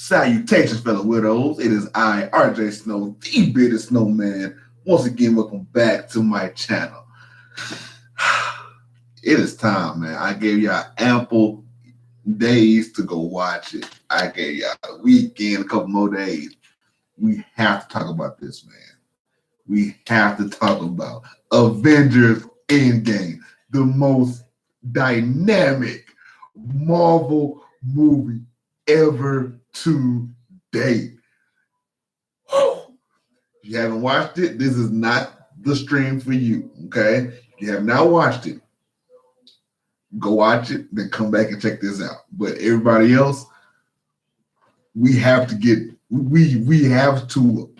Salutations, fellow widows. It is I, RJ Snow, the bearded snowman. Once again, welcome back to my channel. It is time, man. I gave y'all ample days to go watch it. I gave y'all a weekend, a couple more days. We have to talk about this, man. We have to talk about Avengers Endgame, the most dynamic Marvel movie ever to date. If you haven't watched it, this is not the stream for you, okay? If you have not watched it, go watch it, then come back and check this out. But everybody else, we have to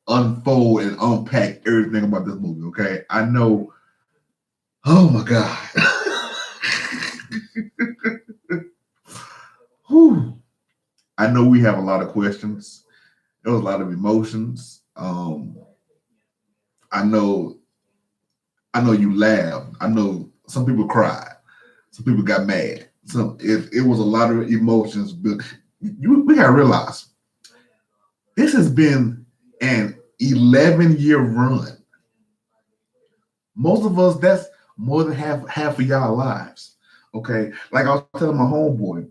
unfold and unpack everything about this movie, okay? I know, oh my God. Whew. I know we have a lot of questions. There was a lot of emotions. I know you laughed. I know some people cried. Some people got mad. It was a lot of emotions, but we gotta realize this has been an 11-year run. Most of us, that's more than half of y'all lives. Okay, like I was telling my homeboy,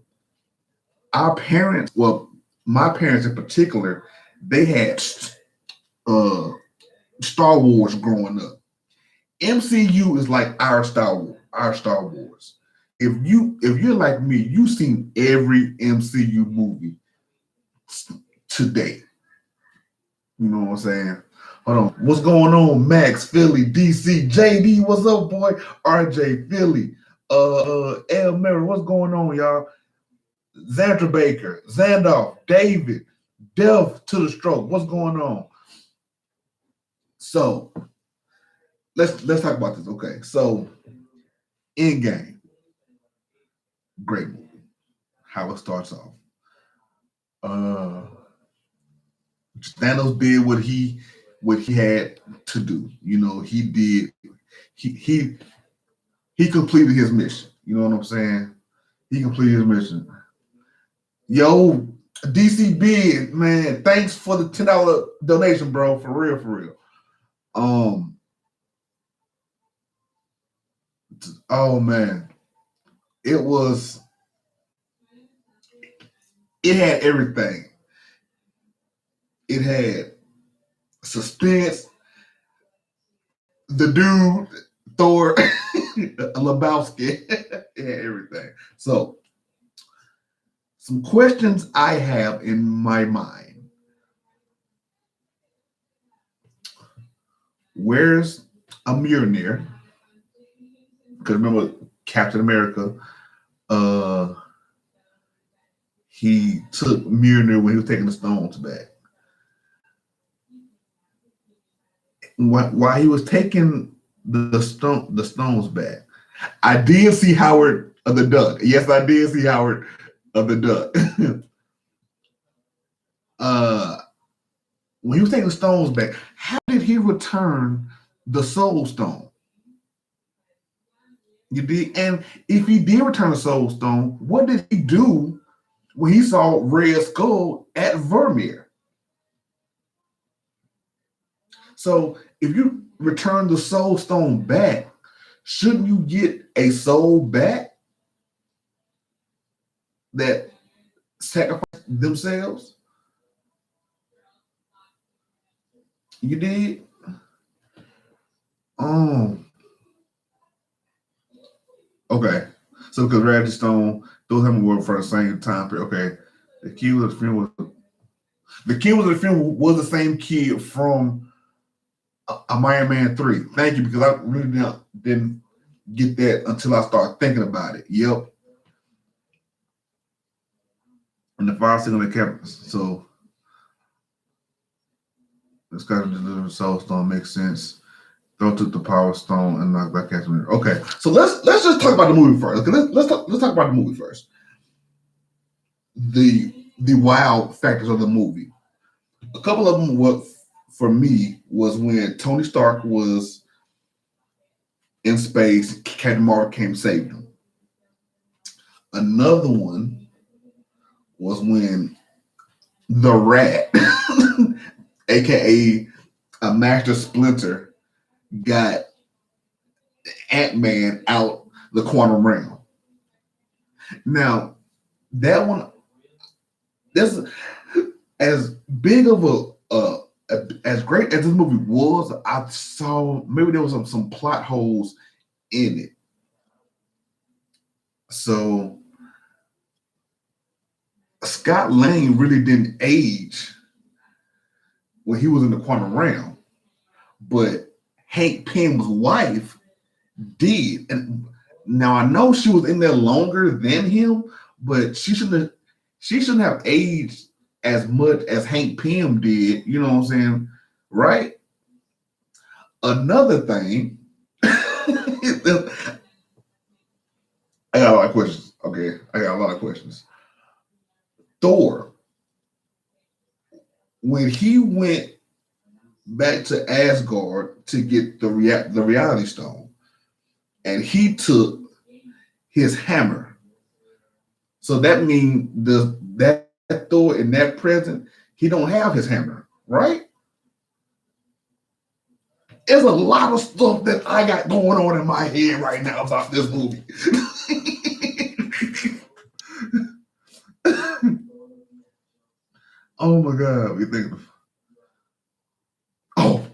our parents, well, my parents in particular, they had Star Wars growing up. MCU is like our Star Wars. If you're like me, you've seen every MCU movie today. You know what I'm saying? Hold on. What's going on, Max, Philly, DC, JD, what's up, boy? RJ, Philly, L Mary, what's going on, y'all? Xandra Baker, Zandolph, David, Death to the Stroke, what's going on? So let's talk about this. Okay, so Endgame, great movie. How it starts off. Thanos did what he had to do. You know, he completed his mission. You know what I'm saying? He completed his mission. Yo, DC Bid, man, thanks for the $10 donation, bro. For real. Oh man, it had everything. It had suspense. The dude, Thor, Lebowski, it had everything. So, some questions I have in my mind. Where's a Mjolnir? Because remember, Captain America, he took Mjolnir when he was taking the stones back. While he was taking the stones back, I did see Howard of the Duck. Yes, I did see Howard of the Duck. When he was taking the stones back, how did he return the Soul Stone? You did, and if he did return the Soul Stone, what did he do when he saw Red Skull at Vermeer? So if you return the Soul Stone back, shouldn't you get a soul back that sacrificed themselves? You did? Okay. So because Radley Stone, those haven't worked for the same time period. Okay. The kid was the film was the same kid from Iron Man 3. Thank you, because I really didn't get that until I started thinking about it. Yep. And the fire signal that kept, so this guy delivered the Soul Stone makes sense. Thor took the Power Stone and knocked back Captain America. Okay, so let's just talk about the movie first. Okay, let's talk about the movie first. The wow factors of the movie. A couple of them, what for me was when Tony Stark was in space, Captain Marvel came and saved him. Another one was when the Rat, aka a Master Splinter, got Ant-Man out the quantum realm. Now, that one, this as big of as great as this movie was, I saw maybe there was some plot holes in it. So Scott Lang really didn't age when he was in the quantum realm, but Hank Pym's wife did. And now I know she was in there longer than him, but she shouldn't have aged as much as Hank Pym did. You know what I'm saying? Right? Another thing, I got a lot of questions. Okay, I got a lot of questions. Thor, when he went back to Asgard to get the Reality Stone, and he took his hammer. So that means that Thor in that present, he don't have his hammer, right? There's a lot of stuff that I got going on in my head right now about this movie. Oh my God, we think. Oh,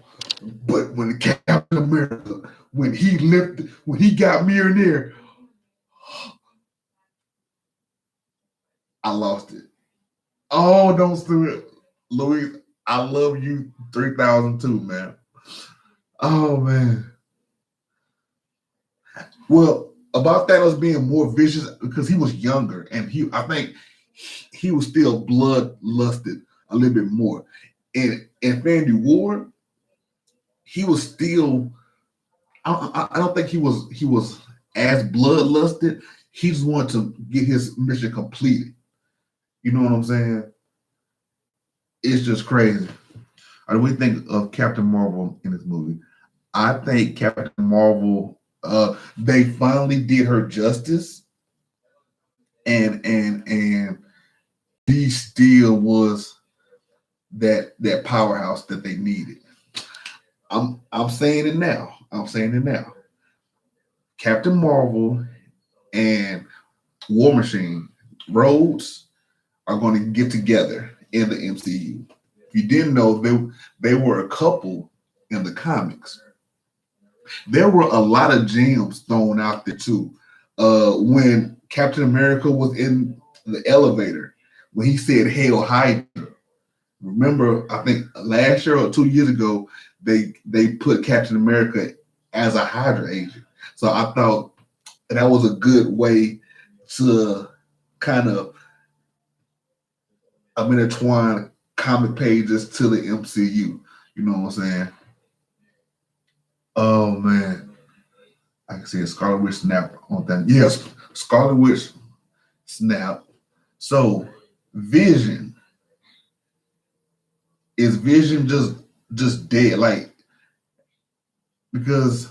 but when Captain America, when he got Mjolnir, I lost it. Oh, don't do it, Louis. I love you 3002, man. Oh man. Well, about Thanos being more vicious because he was younger and I think he was still bloodlusted a little bit more. In Infinity War, he was still. I don't think he was as bloodlusted. He just wanted to get his mission completed. You know what I'm saying? It's just crazy. I we think of Captain Marvel in this movie. I think Captain Marvel. They finally did her justice, and he still was that powerhouse that they needed. I'm saying it now. I'm saying it now. Captain Marvel and War Machine Rhodes are going to get together in the MCU. If you didn't know, they were a couple in the comics. There were a lot of gems thrown out there too. When Captain America was in the elevator, when he said "Hail Hydra," remember, I think last year or 2 years ago, they put Captain America as a Hydra agent. So I thought that was a good way to kind of intertwine comic pages to the MCU. You know what I'm saying? Oh man, I can see a Scarlet Witch snap on that. Yes, Scarlet Witch snap. So Vision, is Vision just dead? Like, because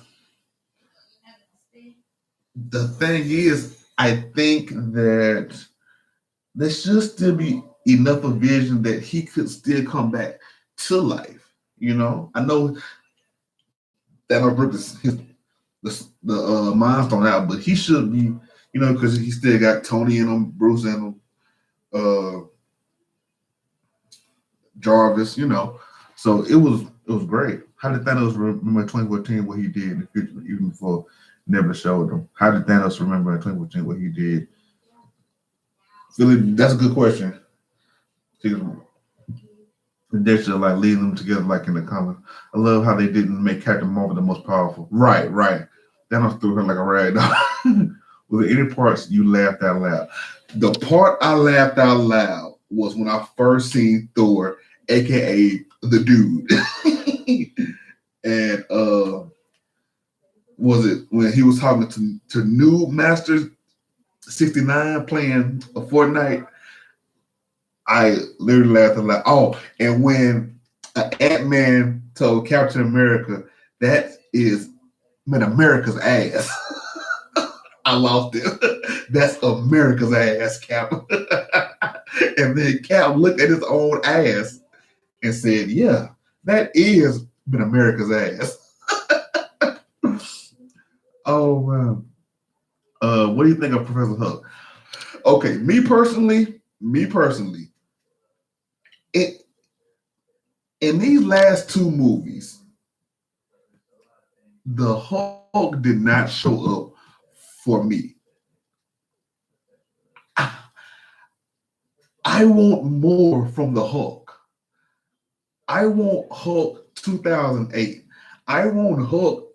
the thing is, I think that there should still be enough of Vision that he could still come back to life. You know, I know that I ripped the Mind Stone out, but he should be, because he still got Tony in him, Bruce in him, uh, Jarvis. So it was great. How did Thanos remember in 2014 what he did in the future, even before never showed him? How did Thanos remember in 2014 what he did? Philly, that's a good question. They should like lead them together like in the comics. I love how they didn't make Captain Marvel the most powerful. Right. Thanos threw her like a rag doll. Was there any parts you laughed out loud? The part I laughed out loud was when I first seen Thor, aka the dude. And was it when he was talking to New Masters 69 playing a Fortnite? I literally laughed a lot. Oh, and when Ant-Man told Captain America, that is America's ass. I lost it. That's America's ass, Cap. And then Cap looked at his own ass and said, "Yeah, that is been America's ass." Oh man. What do you think of Professor Hulk? Okay, me personally, it in these last two movies, the Hulk did not show up for me. I want more from the Hulk. I want Hulk 2008. I want Hulk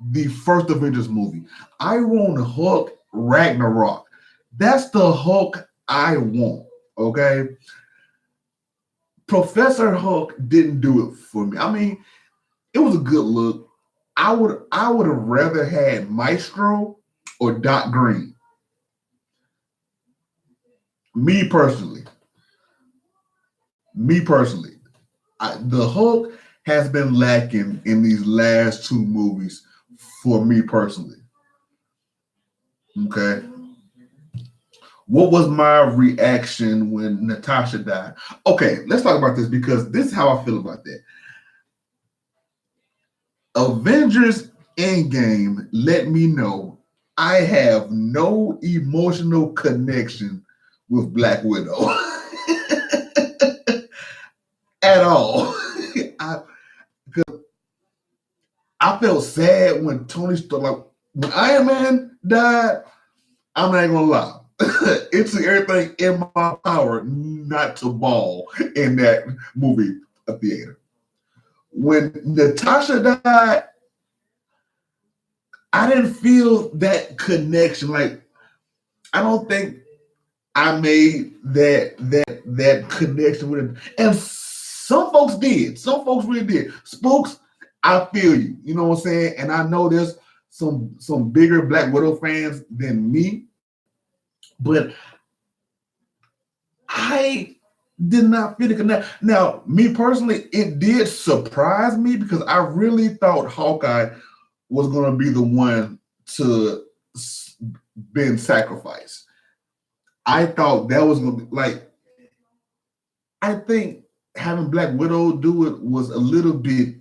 the first Avengers movie. I want Hulk Ragnarok. That's the Hulk I want. Okay. Professor Hulk didn't do it for me. I mean, it was a good look. I would have rather had Maestro or Doc Green. Me personally. Me personally. The Hulk has been lacking in these last two movies for me personally. Okay. What was my reaction when Natasha died? Okay, let's talk about this because this is how I feel about that. Avengers Endgame let me know I have no emotional connection with Black Widow at all. I, I felt sad when Tony Stark, like when Iron Man died. I'm not gonna lie. It took everything in my power not to bawl in that movie theater. When Natasha died, I didn't feel that connection. Like I don't think I made that connection with it. And some folks did. Some folks really did. Spooks, I feel you. You know what I'm saying? And I know there's some bigger Black Widow fans than me, but I did not feel the connection. Now, me personally, it did surprise me because I really thought Hawkeye was going to be the one to been sacrificed. I thought that was going to be like, I think having Black Widow do it was a little bit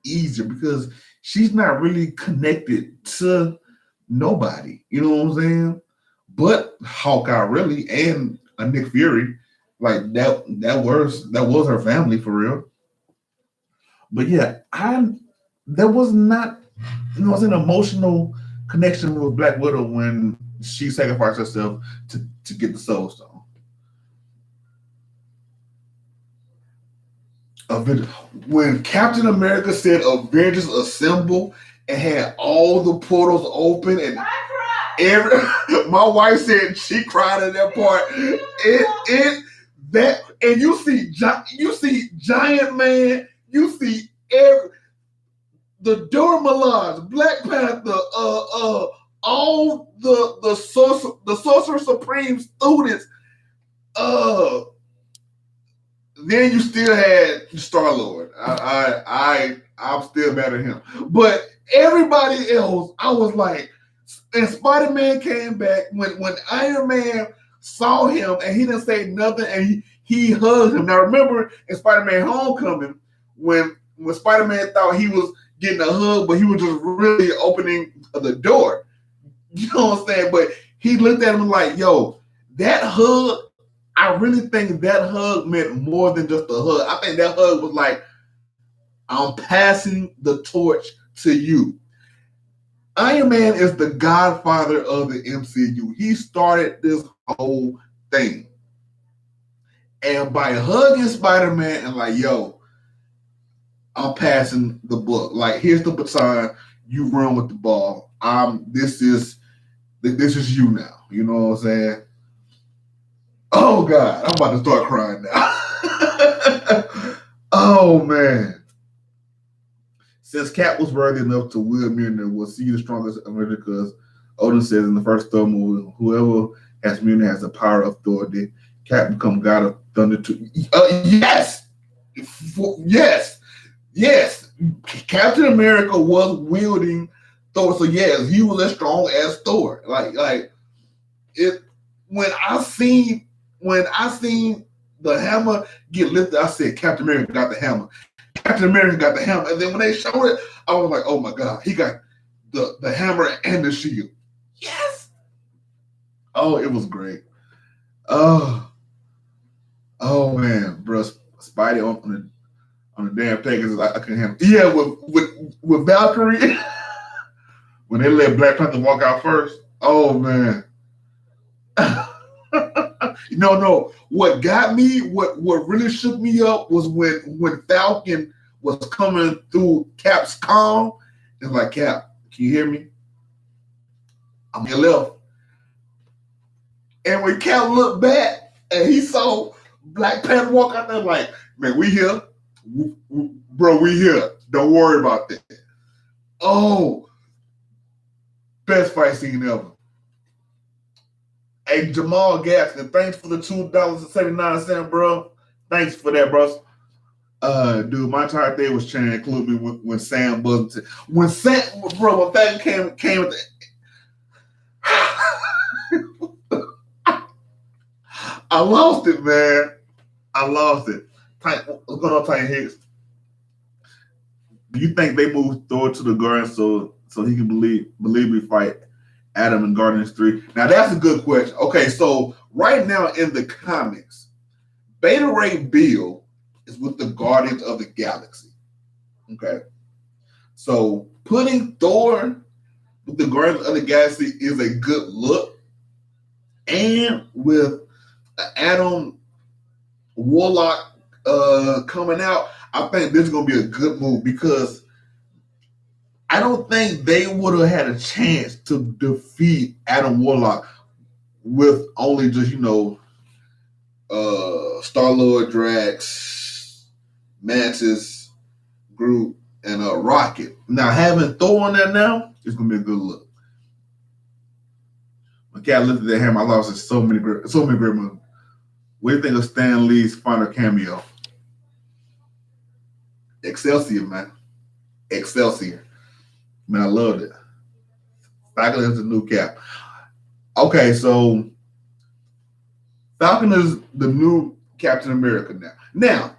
easier because she's not really connected to nobody. You know what I'm saying? But Hawkeye really and Nick Fury, like that was her family for real. But yeah, there was not was an emotional connection with Black Widow when she sacrificed herself to get the Soul Stone. When Captain America said Avengers Assemble and had all the portals open and every my wife said she cried at that part. It that and you see Giant Man, you see the Dora Milaje, Black Panther, all the Sorcerer Supreme students. Then you still had Star Lord. I'm still mad at him. But everybody else, I was like, and Spider Man came back when Iron Man saw him and he didn't say nothing and he hugged him. Now remember in Spider Man Homecoming when Spider Man thought he was getting a hug, but he was just really opening the door. You know what I'm saying? But he looked at him like, "Yo, that hug." I really think that hug meant more than just a hug. I think that hug was like, I'm passing the torch to you. Iron Man is the godfather of the MCU. He started this whole thing. And by hugging Spider-Man and like, yo, I'm passing the book. Like, here's the baton. You run with the ball. This is you now. You know what I'm saying? Oh God, I'm about to start crying now. Oh man. Since Cap was worthy enough to wield Mjolnir, will see the strongest Avenger because Odin says in the first Thor movie, whoever has Mjolnir has the power of authority. Cap become God of Thunder too. Yes! Yes! Yes! Captain America was wielding Thor, so yes, he was as strong as Thor. Like it when I seen the hammer get lifted. I said, Captain America got the hammer. Captain America got the hammer. And then when they showed it, I was like, oh my God, he got the hammer and the shield. Yes. Oh, it was great. Oh man, bro, Spidey on the damn Pegasus, I couldn't handle. Yeah, with Valkyrie, when they let Black Panther walk out first. Oh man. No. What got me, what really shook me up was when Falcon was coming through Cap's comm. It's like, Cap, can you hear me? I'm on your left. And when Cap looked back and he saw Black Panther walk out there, like, man, we here. Bro, we here. Don't worry about that. Oh, best fight scene ever. Hey, Jamal Gaskin, thanks for the $2.79, bro. Thanks for that, bro. Dude, my entire day was trying to include me when Sam buzzed. When Sam came with the I lost it, man. I lost it. What's going on, Titan Hicks? Do you think they moved Thor to the Guardians so he can believably fight Adam in Guardians 3? Now that's a good question. Okay, so right now in the comics, Beta Ray Bill is with the Guardians of the Galaxy. Okay. So putting Thor with the Guardians of the Galaxy is a good look. And with Adam Warlock coming out, I think this is going to be a good move because I don't think they would have had a chance to defeat Adam Warlock with only just, Star-Lord, Drax, Mantis, Groot, and Rocket. Now, having Thor on there now, it's going to be a good look. When Cat lifted that hammer, I lost so many great moves. What do you think of Stan Lee's final cameo? Excelsior, man. Excelsior. Man, I loved it. Falcon is the new Cap. Okay, so Falcon is the new Captain America now. Now,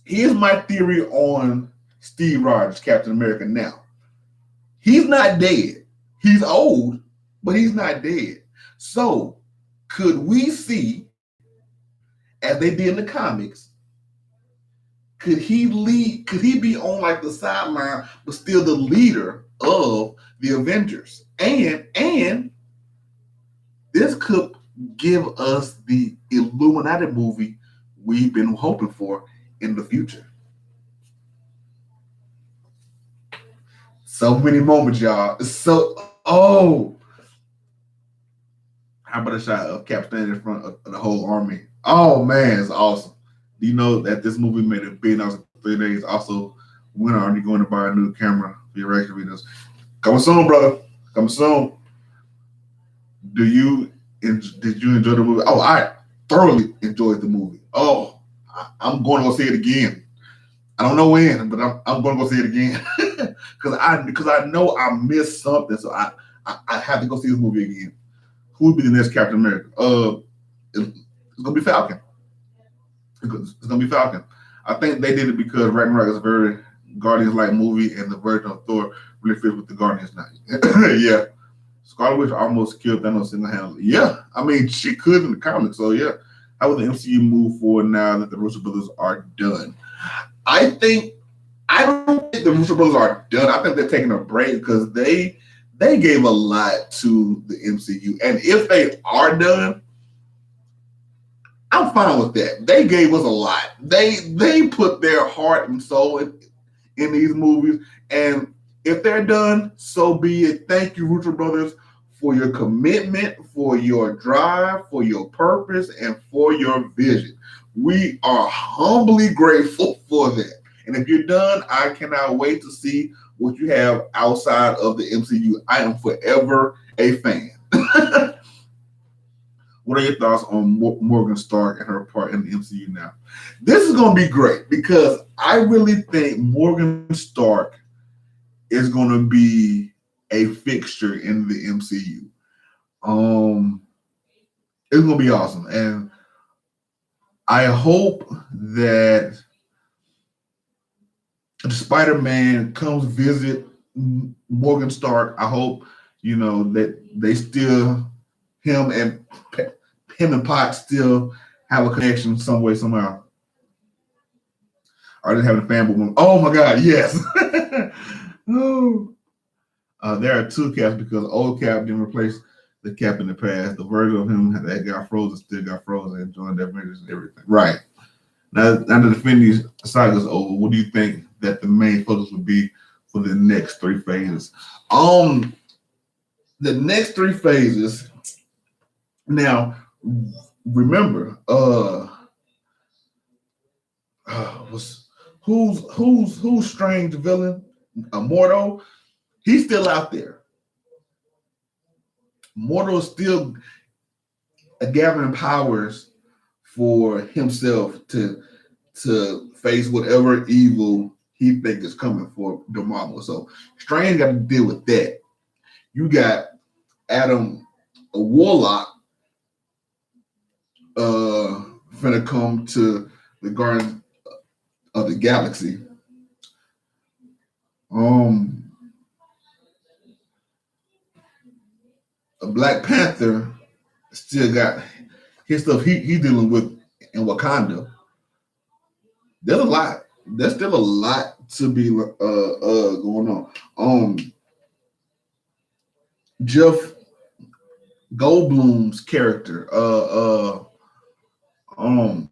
here's my theory on Steve Rogers, Captain America now. He's not dead. He's old, but he's not dead. So, could we see, as they did in the comics, could he be on like the sideline, but still the leader of the Avengers? And this could give us the Illuminati movie we've been hoping for in the future. So many moments, y'all. How about a shot of Cap standing in front of the whole army? Oh man, it's awesome. Do you know that this movie made $1 billion in 3 days? Also, when are you going to buy a new camera for your reaction videos? Coming soon, brother. Coming soon. Did you enjoy the movie? Oh, I thoroughly enjoyed the movie. Oh, I'm going to go see it again. I don't know when, but I'm going to go see it again because I know I missed something, so I have to go see this movie again. Who would be the next Captain America? It's gonna be Falcon. It's gonna be Falcon. I think they did it because Ragnarok is a very Guardians-like movie, and the version of Thor really fits with the Guardians now. Yeah, Scarlet Witch almost killed Thanos single-handedly. Yeah, I mean she could in the comics. So yeah, how would the MCU move forward now that the Russo brothers are done? I don't think the Russo brothers are done. I think they're taking a break because they gave a lot to the MCU, and if they are done, I'm fine with that. They gave us a lot. They put their heart and soul in these movies, and if they're done, so be it. Thank you, Russo brothers, for your commitment, for your drive, for your purpose, and for your vision. We are humbly grateful for that. And if you're done, I cannot wait to see what you have outside of the MCU. I am forever a fan. What are your thoughts on Morgan Stark and her part in the MCU now? This is going to be great because I really think Morgan Stark is going to be a fixture in the MCU. It's going to be awesome. And I hope that the Spider-Man comes visit Morgan Stark. I hope that they still him and him and Potts still have a connection some way somehow. Or just having a fanboy moment. Oh my God, yes. Oh. There are two caps because old Cap didn't replace the Cap in the past. The version of him that got frozen still got frozen and joined the Avengers and everything. Right. Now the Infinity Saga's over, what do you think that the main focus would be for the next three phases? The next three phases. Now, remember, was who's Strange villain? Mordo. He's still out there. Mordo is still gathering powers for himself to face whatever evil he thinks is coming for Dormammu. So Strange got to deal with that. You got Adam, a warlock, finna come to the Guardians of the Galaxy. A Black Panther still got his stuff he's dealing with in Wakanda. There's a lot. There's still a lot to be going on. Jeff Goldblum's character, can't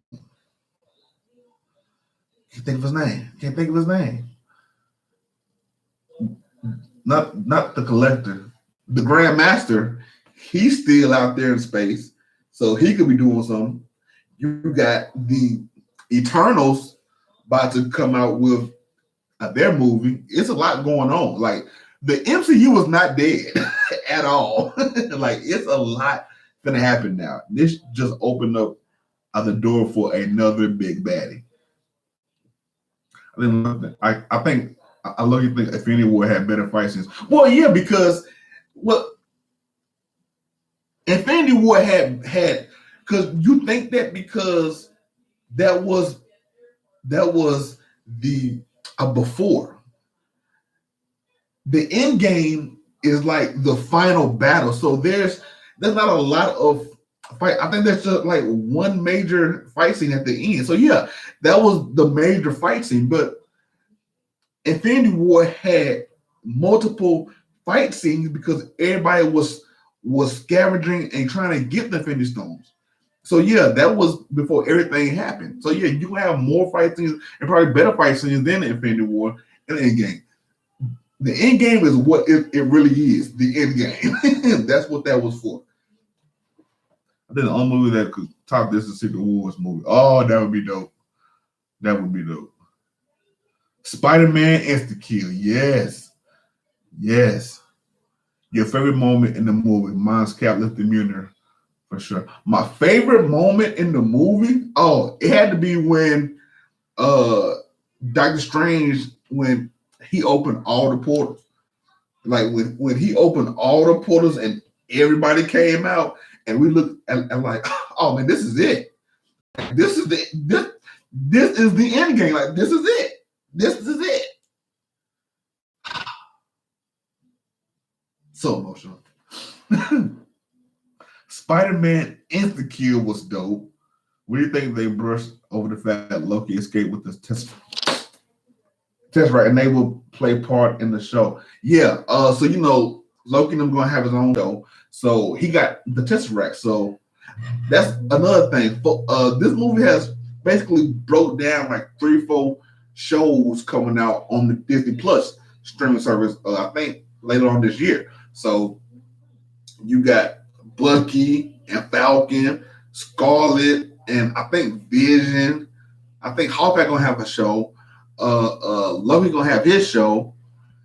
think of his name. Can't think of his name. Not the Collector, the Grand Master. He's still out there in space, so he could be doing something. You got the Eternals about to come out with their movie. It's a lot going on. Like the MCU is not dead at all. Like it's a lot gonna happen now. This just opened up the door for another big baddie. I love you think Infinity War had better fight scenes. Well, yeah, because Infinity War had because you think that because that was the before the end game is like the final battle. So there's not a lot of fight. I think there's just like one major fight scene at the end. So yeah, that was the major fight scene. But Infinity War had multiple fight scenes because everybody was scavenging and trying to get the Infinity Stones. So yeah, that was before everything happened. So yeah, you have more fight scenes and probably better fight scenes than the Infinity War and the Endgame. The Endgame is what it really is. The Endgame. That's what that was for. I think the only movie that could top this is Secret Wars movie. Oh, that would be dope. That would be dope. Spider-Man Insta Kill. Yes. Yes. Your favorite moment in the movie. Mine's Cap lifting Mjolnir for sure. My favorite moment in the movie, it had to be when Doctor Strange, when he opened all the portals. Like when he opened all the portals and everybody came out and we looked and like, oh man, this is it. This is the end game. Like this is it. This is it. So emotional. Spider-Man Insta Kill was dope. What do you think they brushed over the fact that Loki escaped with this test right, and they will play part in the show? Yeah. So Loki and them gonna have his own show. So he got the Tesseract. So that's another thing. This movie has basically broke down like 3-4 shows coming out on the Disney Plus streaming service. I think later on this year. So you got Bucky and Falcon, Scarlet, and I think Vision. I think Hawkeye gonna have a show. Loki gonna have his show.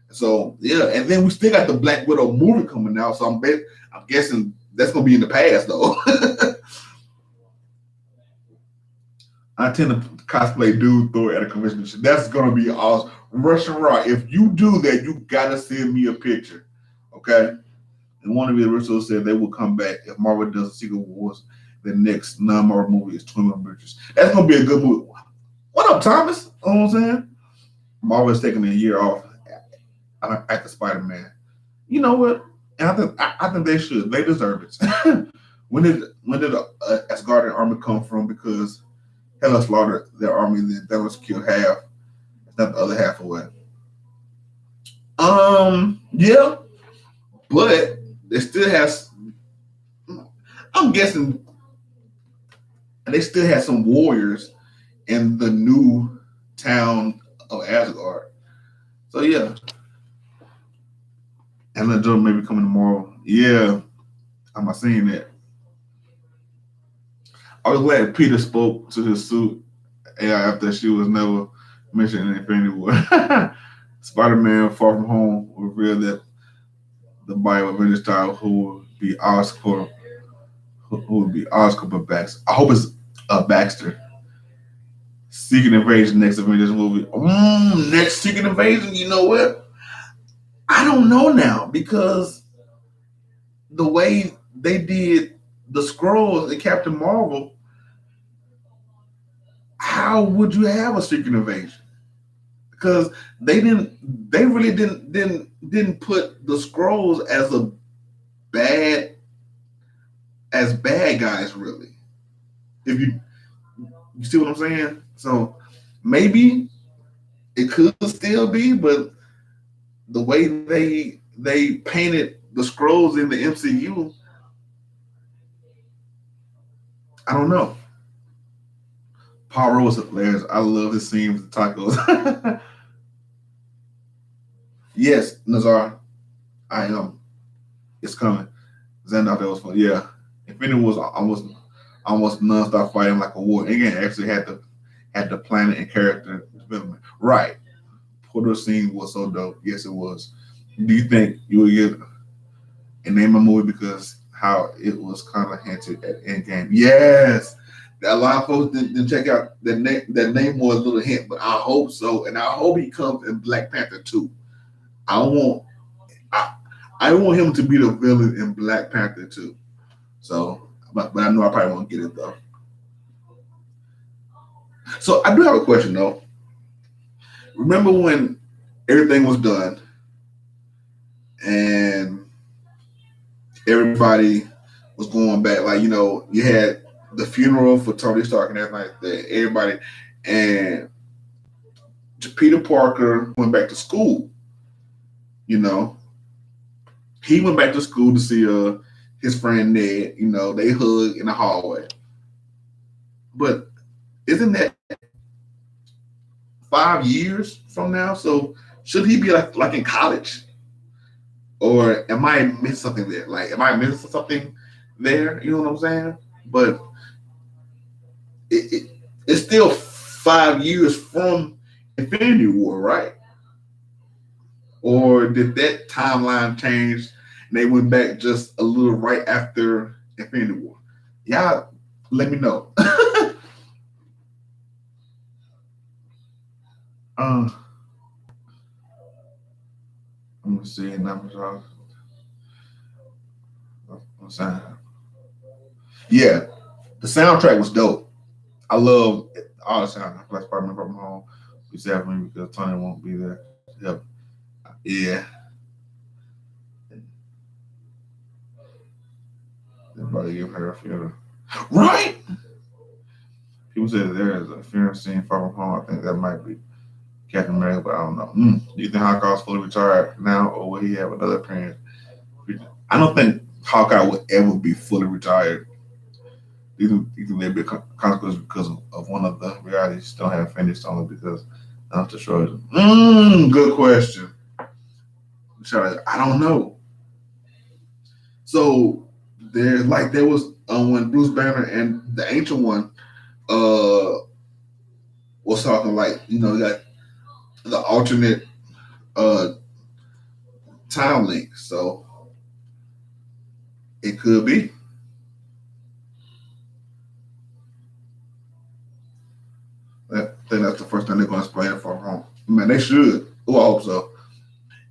So yeah, and then we still got the Black Widow movie coming out. So I'm guessing that's gonna be in the past though. I tend to cosplay dude Thor at a convention. That's gonna be awesome. Russian Raw. If you do that, you gotta send me a picture. Okay? And one of the originals said they will come back if Marvel does Secret Wars the next non-Marvel movie is 21 Avengers. That's gonna be a good movie. What up, Thomas? You know what I'm saying? Marvel is taking a year off after Spider-Man. You know what? And I think they should. They deserve it. when did Asgardian army come from? Because Hela slaughtered their army, and then Thanos killed half. It's not the other half away. Yeah, but they still has. I'm guessing they still have some warriors in the new town of Asgard. So yeah, and the joke maybe coming tomorrow. Yeah, I'm not seeing that. I was glad Peter spoke to his suit after she was never mentioned in Infinity War. Spider-Man Far From Home revealed that the bio Avengers child who will be Oscar, who will be Oscar but Baxter. I hope it's Baxter. Secret Invasion next Avengers movie. Next Secret Invasion, you know what? I don't know now because the way they did the scrolls in Captain Marvel, how would you have a Secret Invasion? Because they really didn't put the scrolls bad as bad guys really. If you see what I'm saying? So maybe it could still be, but the way they painted the scrolls in the MCU, I don't know. Paul Rudd was hilarious. I love his scene with the tacos. Yes, Nazar, I am. It's coming. Xandar, that was fun. Yeah, Infinity was almost nonstop fighting like a war. Again, actually had the planet and character development. Right. Porter scene was so dope. Yes, it was. Do you think you would get a name a movie because how it was kind of hinted at Endgame? Yes. A lot of folks didn't check out that name. That name was a little hint, but I hope so, and I hope he comes in Black Panther 2. I want I, I want him to be the villain in Black Panther 2. So, but I know I probably won't get it though. So I do have a question though. Remember when everything was done and everybody was going back? Like you had the funeral for Tony Stark and everything like that. Everybody and Peter Parker went back to school. You know, he went back to school to see his friend Ned. They hug in the hallway. But isn't that 5 years from now? So should he be like in college? Or am I missing something there? Like, am I missing something there? You know what I'm saying? But it's still 5 years from Infinity War, right? Or did that timeline change and they went back just a little right after Infinity War? Y'all, let me know. uh, Let me see numbers off. Yeah, the soundtrack was dope. I love all the sound. That's part of from home. We sad for me because Tony won't be there. Yep. Yeah. Everybody give her a funeral. Right? People say that there is a funeral scene far from home. I think that might be Captain America, but I don't know. Do you think Hawkeye's fully retired now, or will he have another appearance? I don't think Hawkeye would ever be fully retired. You think there'd be a consequence because of one of the realities don't have finished only because I'm not sure. Good question. I don't know. So there was when Bruce Banner and the Ancient One was talking got the alternate time link. So it could be. I think that's the first time they're going to explain it for home. Man, they should. Oh, I hope so.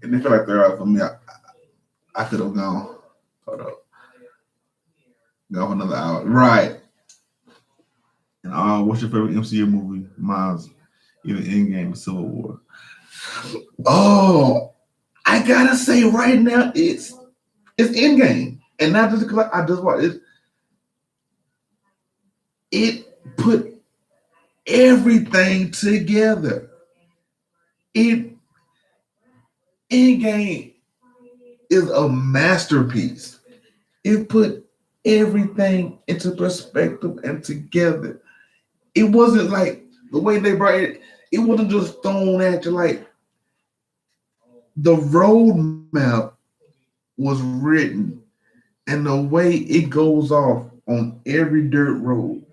And they feel like they're out for me. I could have gone. Hold up. Go for another hour. Right. What's your favorite MCU movie? Mine's either Endgame or Civil War. Oh, I gotta say right now, it's Endgame, and not just because I just watched it. It put everything together. It Endgame is a masterpiece. It put everything into perspective and together. It wasn't like the way they brought it. It wasn't just thrown at you. Like the roadmap was written, and the way it goes off on every dirt road,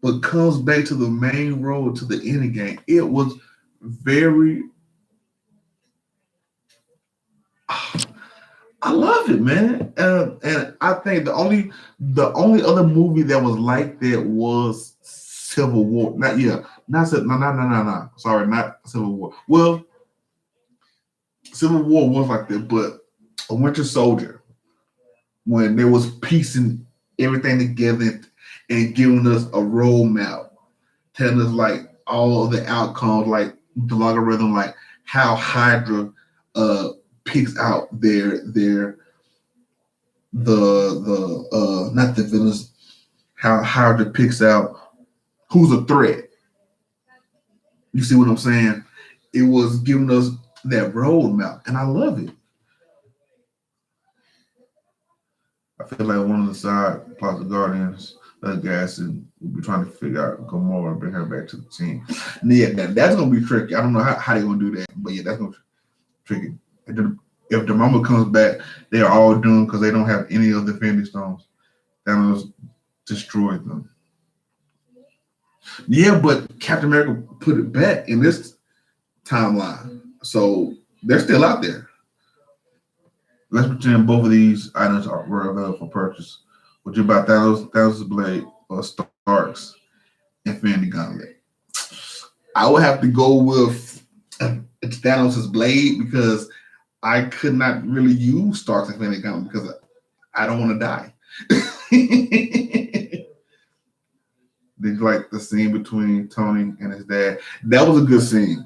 but comes back to the main road to the end game. It was very. I love it, man, and I think the only other movie that was like that was Civil War. Not yeah, not no. Sorry, not Civil War. Well, Civil War was like that, but a Winter Soldier, when there was piecing everything together and giving us a roadmap, telling us like all of the outcomes, like the logarithm, like how Hydra uh picks out the not the villains, how Hydra picks out who's a threat. You see what I'm saying? It was giving us that roadmap, and I love it. I feel like one of the side plus the Guardians, the guys, and we'll be trying to figure out Gamora and bring her back to the team. And yeah, that's gonna be tricky. I don't know how they're gonna do that, but yeah, that's gonna be tricky. If the mama comes back, they are all doomed because they don't have any of the Infinity Stones. Thanos destroyed them. Yeah, but Captain America put it back in this timeline, so they're still out there. Let's pretend both of these items were available for purchase. Would you buy Thanos' blade or Stark's Infinity Gauntlet? I would have to go with Thanos' blade because I could not really use Stark's Infinity Gauntlet because I don't want to die. Did you like the scene between Tony and his dad? That was a good scene.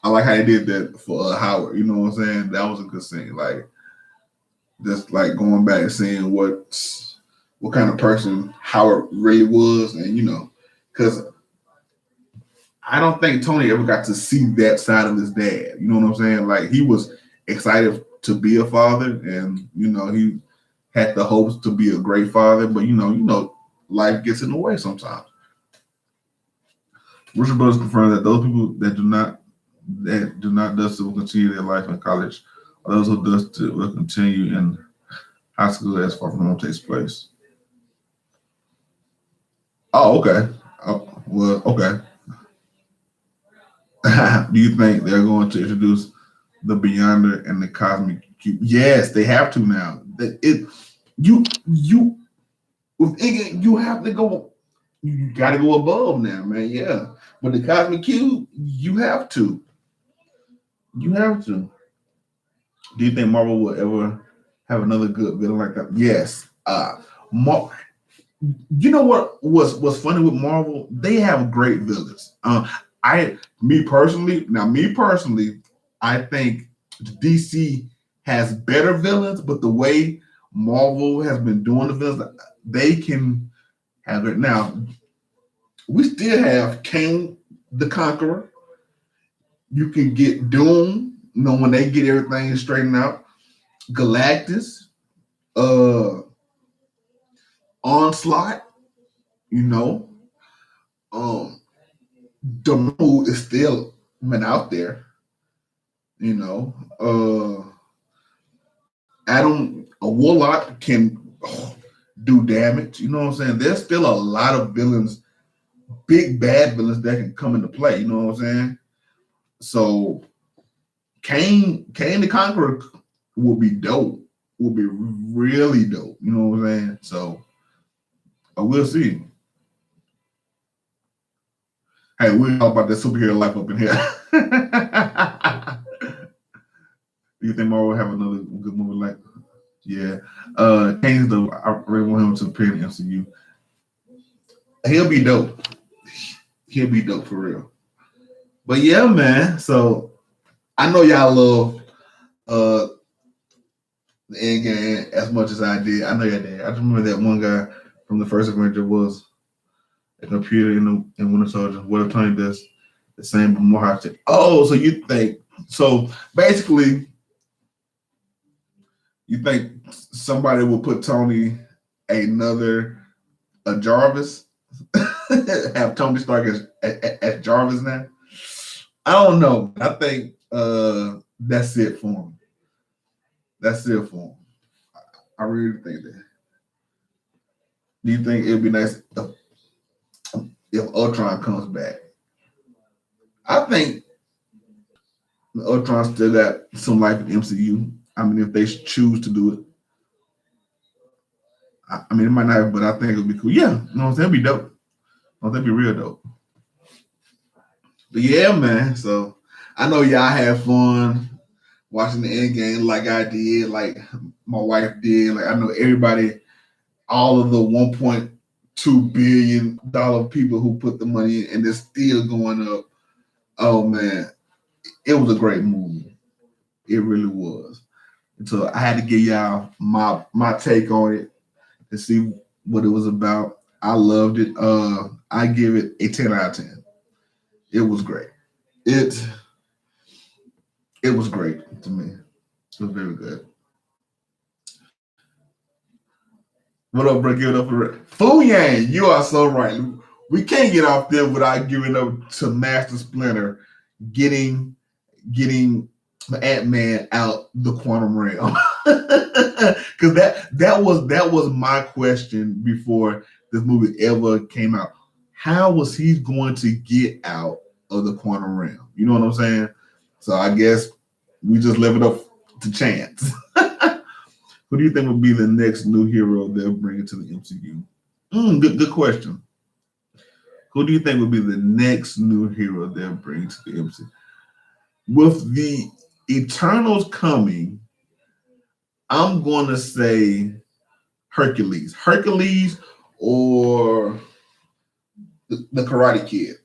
I like how they did that for Howard. You know what I'm saying? That was a good scene. Like just like going back and seeing what kind of person Howard really was, and because I don't think Tony ever got to see that side of his dad. You know what I'm saying? Like he was excited to be a father, and he had the hopes to be a great father, but life gets in the way sometimes. Richard Brothers confirmed that those people that do not dust it will continue their life in college, or those who dust it will continue in high school as far from home takes place. Oh, okay. Well, okay. Do you think they're going to introduce the Beyonder and the Cosmic Cube? Yes, they have to now. You with Iggy, you have to go. You got to go above now, man. Yeah, but the Cosmic Cube, you have to. You have to. Do you think Marvel will ever have another good villain like that? Yes. You know what's funny with Marvel? They have great villains. Me personally, I think DC has better villains, but the way Marvel has been doing the villains, they can have it. Now we still have Kang the Conqueror. You can get Doom, when they get everything straightened out. Galactus, uh, Onslaught, you know. Um, Damu is still been out there, you know. Adam, a warlock can do damage. You know what I'm saying? There's still a lot of villains, big bad villains that can come into play. You know what I'm saying? So Kane the Conqueror will be dope. Will be really dope. You know what I'm saying? So we'll see. Hey, we're all about the superhero life up in here. Do you think Marvel will have another good movie like? Yeah. Kane's I really want him to appear in the MCU. He'll be dope. He'll be dope for real. But yeah, man. So I know y'all love uh the Endgame as much as I did. I know y'all did. I just remember that one guy from the first Avenger was a computer in Winter Soldier. What if Tony does the same but more hot shit? Oh, so you think so basically you think somebody will put Tony another a Jarvis? Have Tony Stark as Jarvis now? I don't know. I think that's it for him. That's it for him. I really think that. Do you think it'd be nice if Ultron comes back? I think Ultron still got some life in the MCU. I mean, if they choose to do it, I mean, it might not, but I think it'll be cool. Yeah, you know what I'm saying? It'd be dope. That'd be real dope. But yeah, man. So I know y'all had fun watching the end game like I did, like my wife did. Like I know everybody, all of the $1.2 billion people who put the money in, and they're still going up. Oh man, it was a great movie. It really was. And so I had to give y'all my take on it to see what it was about. I loved it. I give it a 10 out of 10. It was great. It it was great to me. It was very good. What up, bro? Give it up for Fu Yang. You are so right. We can't get off there without giving up to Master Splinter getting the Ant-Man out the quantum realm. Because that was my question before this movie ever came out. How was he going to get out of the quantum realm? You know what I'm saying? So I guess we just leave it up to chance. Who do you think will be the next new hero they'll bring into the MCU? Good question. Who do you think will be the next new hero they'll bring to the MCU? With the Eternals coming, I'm going to say Hercules. Hercules or the Karate Kid.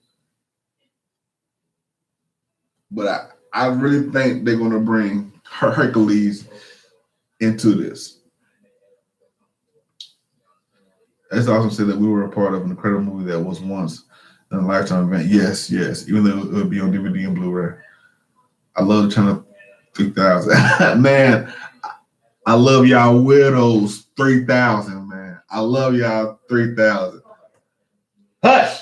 But I really think they're going to bring Hercules into this. That's also said that we were a part of an incredible movie that was once a lifetime event. Yes, yes. Even though it would be on DVD and Blu-ray. I love the channel 3000. Man, I love y'all widows 3000, man. I love y'all 3000. Hush!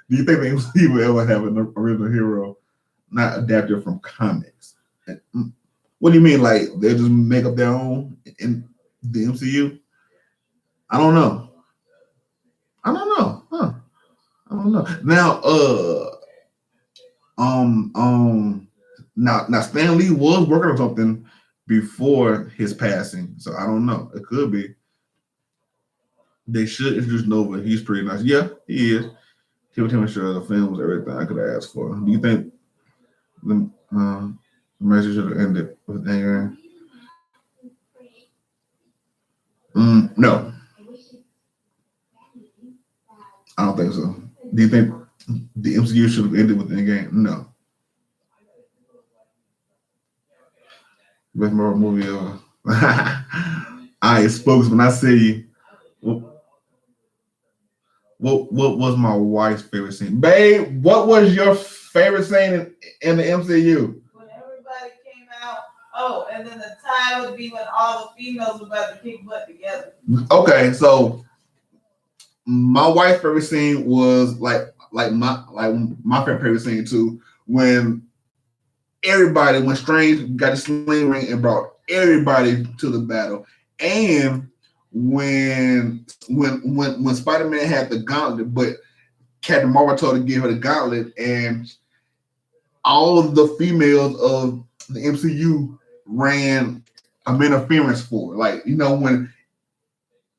Do you think the MCU will ever have an original hero not adapted from comics? What do you mean? Like they just make up their own in the MCU? I don't know. I don't know. Huh. I don't know. Now, now Stan Lee was working on something before his passing, so I don't know. It could be. They should introduce Nova. He's pretty nice. Yeah, he is. Tim sure the film was everything I could ask for. Do you think the message should have ended with anger? No, I don't think so. Do you think the MCU should have ended with Endgame? No. Best Marvel movie ever. I spokes when I say what was my wife's favorite scene? Babe, what was your favorite scene in the MCU? When everybody came out. Oh, and then the tie would be when all the females were about to kick butt together. Okay, so my wife's favorite scene was my favorite scene too, when when Strange got the sling ring and brought everybody to the battle. And when Spider-Man had the gauntlet, but Captain Marvel told her to give her the gauntlet, and all of the females of the MCU ran an interference for it. Like, when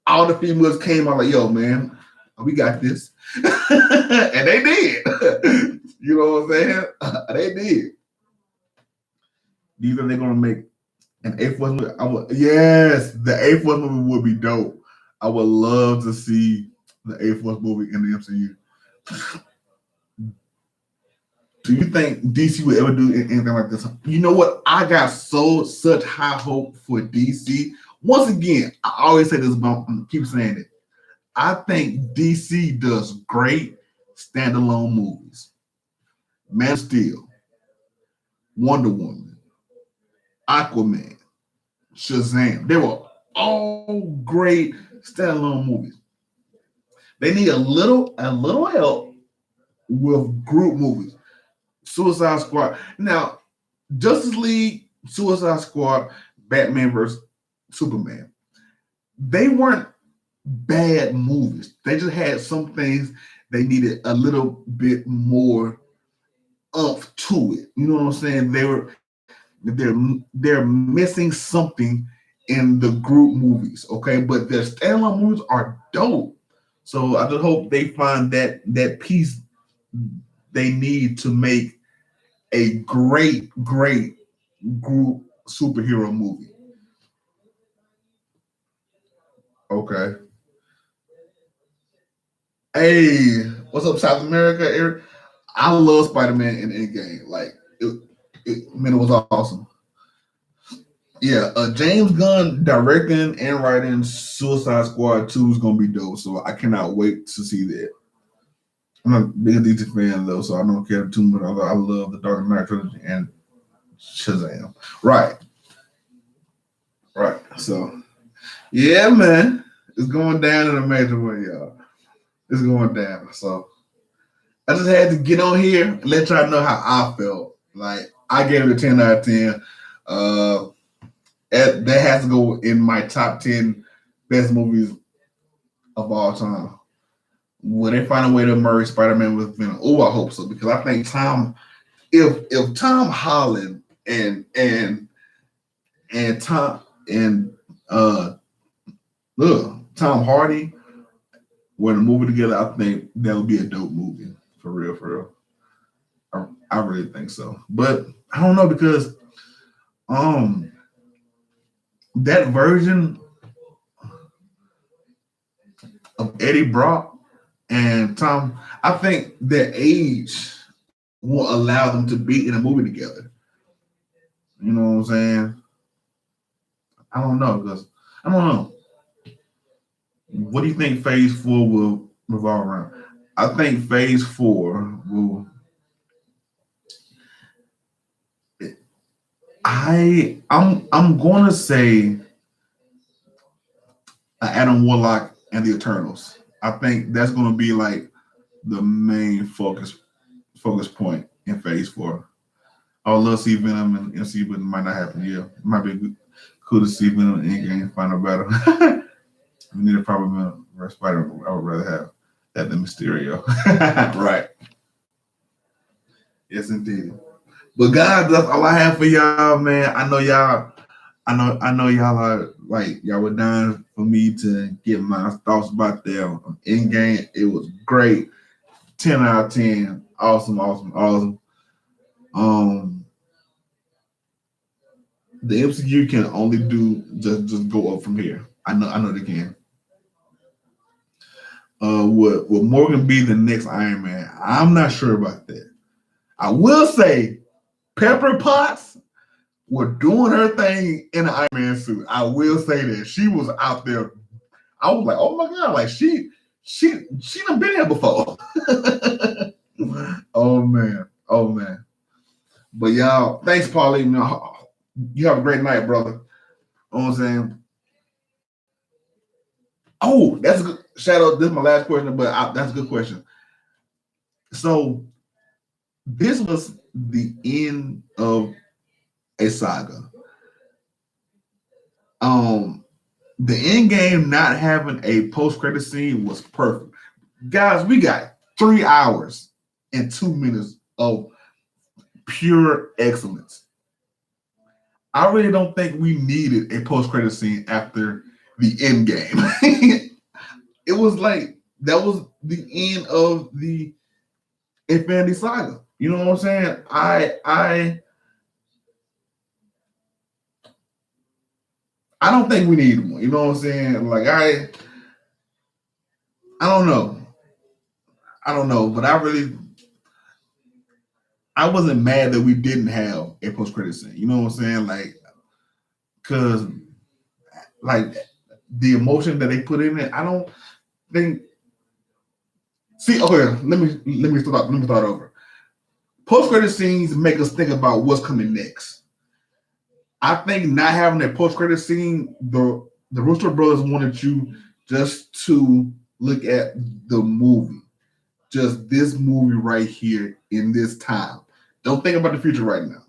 all the females came out like, yo, man, we got this. And they did. You know what I'm saying? They did. Do you think they're gonna make an eighth one movie? Yes, the eighth one movie would be dope. I would love to see the A-Force movie in the MCU. Do you think DC would ever do anything like this? You know what? I got such high hope for DC. Once again, I always say this about, keep saying it. I think DC does great standalone movies. Man of Steel, Wonder Woman, Aquaman, Shazam. They were all great standalone movies. They need a little help with group movies. Suicide Squad. Now, Justice League, Suicide Squad, Batman versus Superman. They weren't bad movies. They just had some things they needed a little bit more umph to it. You know what I'm saying? They're missing something in the group movies, okay? But their standalone movies are dope. So I just hope they find that piece they need to make a great group superhero movie. Okay. Hey, what's up, South America, Eric? I love Spider-Man in Endgame. Like, man, it was awesome. Yeah, James Gunn directing and writing Suicide Squad 2 is gonna be dope. So I cannot wait to see that. I'm not a big DC fan though, so I don't care too much. I love the Dark Knight trilogy and Shazam. Right. So yeah, man, it's going down in a major way, y'all. It's going down. So I just had to get on here and let y'all know how I felt. Like I gave it a 10 out of 10. That has to go in my top 10 best movies of all time. Will they find a way to merge Spider-Man with Venom? Oh, I hope so, because I think if Tom Holland and Tom and Tom Hardy were in a movie together, I think that would be a dope movie. For real. I really think so. But I don't know, because that version of Eddie Brock and Tom, I think their age won't allow them to be in a movie together. You know what I'm saying? I don't know, because I don't know. What do you think Phase 4 will revolve around? I think Phase 4 will. I'm going to say Adam Warlock and the Eternals. I think that's going to be like the main focus point in Phase 4. I would love to see Venom and MCU, but it might not happen. Yeah, it might be cool to see Venom in Endgame find a battle. We need a proper Venom versus Spider. I would rather have that than Mysterio. Right. Yes, indeed. But guys, that's all I have for y'all, man. I know y'all are like y'all were dying for me to get my thoughts about the Endgame. It was great. 10 out of 10. Awesome. The MCU can only do just go up from here. I know they can. Will Morgan be the next Iron Man? I'm not sure about that. I will say Pepper Potts were doing her thing in an Iron Man suit. I will say that she was out there. I was like, oh my god, like she done been here before. Oh man. But y'all, thanks, Pauline. You have a great night, brother. You know what I'm saying? Oh, that's a good Shadow. This is my last question, but that's a good question. So this was the end of a saga. The end game not having a post-credit scene was perfect. Guys, we got 3 hours and 2 minutes of pure excellence. I really don't think we needed a post-credit scene after the end game. It was like that was the end of the Infinity Saga. You know what I'm saying? I don't think we need one. You know what I'm saying? Like I don't know. I don't know, but I wasn't mad that we didn't have a post credit scene. You know what I'm saying? Like, cause like the emotion that they put in it, I don't think. See, okay, let me start over. Post credit scenes make us think about what's coming next. I think not having a post credit scene, the Rooster Brothers wanted you just to look at the movie, just this movie right here in this time. Don't think about the future right now.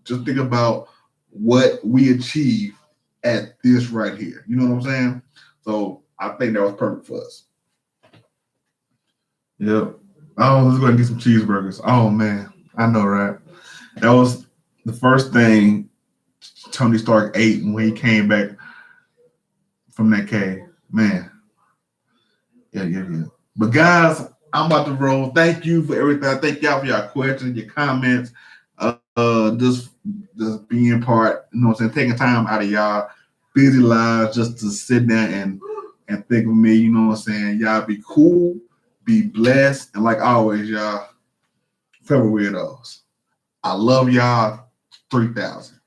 Just think about what we achieved at this right here. You know what I'm saying? So I think that was perfect for us. Yep. Oh, let's go and get some cheeseburgers. Oh man, I know, right? That was the first thing Tony Stark ate when he came back from that cave. Man, yeah. But guys, I'm about to roll. Thank you for everything. Thank y'all for your questions, your comments, just being part. You know what I'm saying? Taking time out of y'all busy lives just to sit there and think of me. You know what I'm saying? Y'all be cool, be blessed, and like always, y'all, forever weirdos. I love y'all 3,000.